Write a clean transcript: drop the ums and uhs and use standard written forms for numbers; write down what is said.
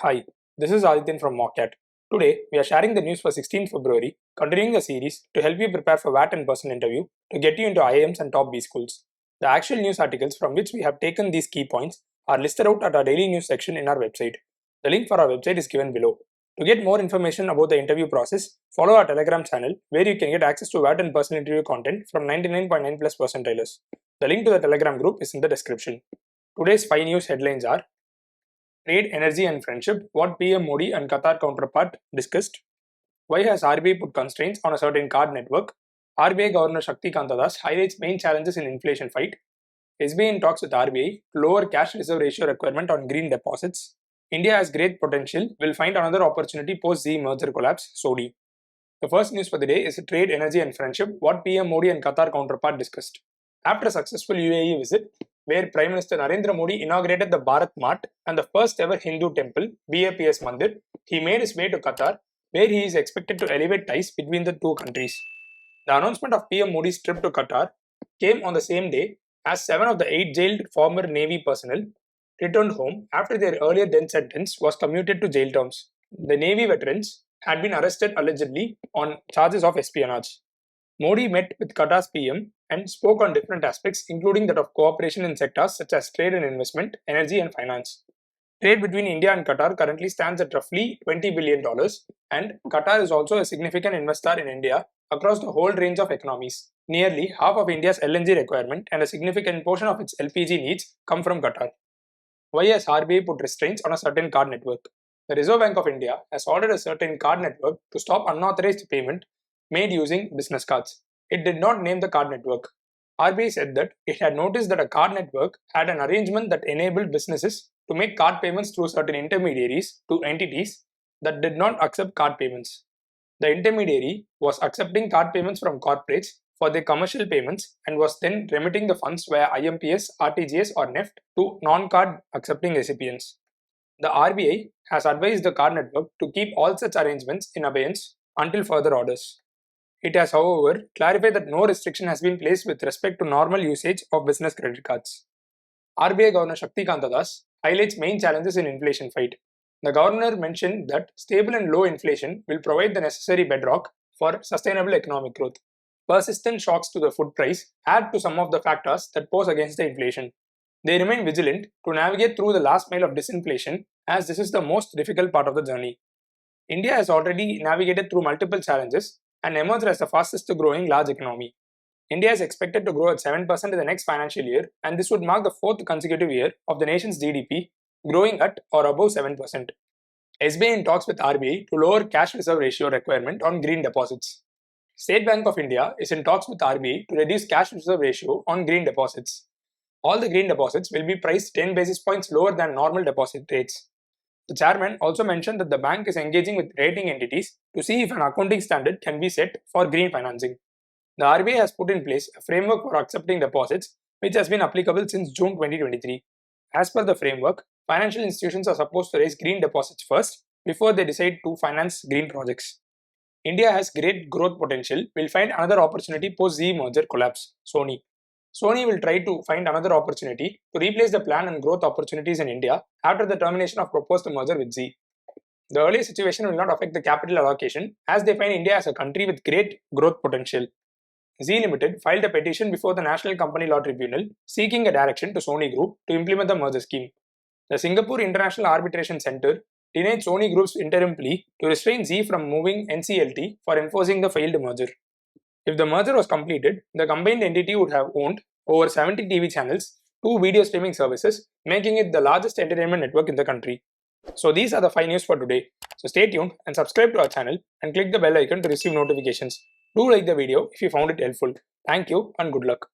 Hi, this is Adityan from Mockat. Today, we are sharing the news for 16th February, continuing the series to help you prepare for WAT and personal interview to get you into IIMs and top B schools. The actual news articles from which we have taken these key points are listed out at our daily news section in our website. The link for our website is given below. To get more information about the interview process, follow our Telegram channel where you can get access to WAT and personal interview content from 99.9 plus percentiles. The link to the Telegram group is in the description. Today's 5 news headlines are: Trade, energy and friendship, what PM Modi and Qatar counterpart discussed. Why has RBI put constraints on a certain card network? RBI Governor Shaktikanta Das highlights main challenges in inflation fight. SBI in talks with RBI to lower cash reserve ratio requirement on green deposits. India has great potential, will find another opportunity post-Z merger collapse, Sodi. The first news for the day is trade, energy and friendship, what PM Modi and Qatar counterpart discussed. After a successful UAE visit, where Prime Minister Narendra Modi inaugurated the Bharat Mart and the first ever Hindu temple, BAPS Mandir, he made his way to Qatar, where he is expected to elevate ties between the two countries. The announcement of PM Modi's trip to Qatar came on the same day as 7 of the 8 jailed former Navy personnel returned home after their earlier death sentence was commuted to jail terms. The Navy veterans had been arrested allegedly on charges of espionage. Modi met with Qatar's PM and spoke on different aspects, including that of cooperation in sectors such as trade and investment, energy and finance. Trade between India and Qatar currently stands at roughly $20 billion, and Qatar is also a significant investor in India across the whole range of economies. Nearly half of India's LNG requirement and a significant portion of its LPG needs come from Qatar. Why has RBI put restraints on a certain card network? The Reserve Bank of India has ordered a certain card network to stop unauthorized payment made using business cards. It did not name the card network. RBI said that it had noticed that a card network had an arrangement that enabled businesses to make card payments through certain intermediaries to entities that did not accept card payments. The intermediary was accepting card payments from corporates for their commercial payments and was then remitting the funds via IMPS, RTGS or NEFT to non-card accepting recipients. The RBI has advised the card network to keep all such arrangements in abeyance until further orders. It has, however, clarified that no restriction has been placed with respect to normal usage of business credit cards. RBI Governor Shaktikanta Das highlights main challenges in inflation fight. The governor mentioned that stable and low inflation will provide the necessary bedrock for sustainable economic growth. Persistent shocks to the food price add to some of the factors that pose against the inflation. They remain vigilant to navigate through the last mile of disinflation, as this is the most difficult part of the journey. India has already navigated through multiple challenges and emerged as the fastest growing large economy. India is expected to grow at 7% in the next financial year, and this would mark the 4th consecutive year of the nation's GDP growing at or above 7%. SBI in talks with RBI to lower cash reserve ratio requirement on green deposits. State Bank of India is in talks with RBI to reduce cash reserve ratio on green deposits. All the green deposits will be priced 10 basis points lower than normal deposit rates. The chairman also mentioned that the bank is engaging with rating entities to see if an accounting standard can be set for green financing. The RBI has put in place a framework for accepting deposits, which has been applicable since June 2023. As per the framework, financial institutions are supposed to raise green deposits first before they decide to finance green projects. India has great growth potential, will find another opportunity post-Z merger collapse, Sony. Sony will try to find another opportunity to replace the plan and growth opportunities in India after the termination of proposed merger with Z. The earlier situation will not affect the capital allocation, as they find India as a country with great growth potential. Z Limited filed a petition before the National Company Law Tribunal seeking a direction to Sony Group to implement the merger scheme. The Singapore International Arbitration Centre denied Sony Group's interim plea to restrain Z from moving NCLT for enforcing the failed merger. If the merger was completed, the combined entity would have owned over 70 TV channels, 2 video streaming services, making it the largest entertainment network in the country. So these are the 5 news for today. So stay tuned and subscribe to our channel and click the bell icon to receive notifications. Do like the video if you found it helpful. Thank you and good luck.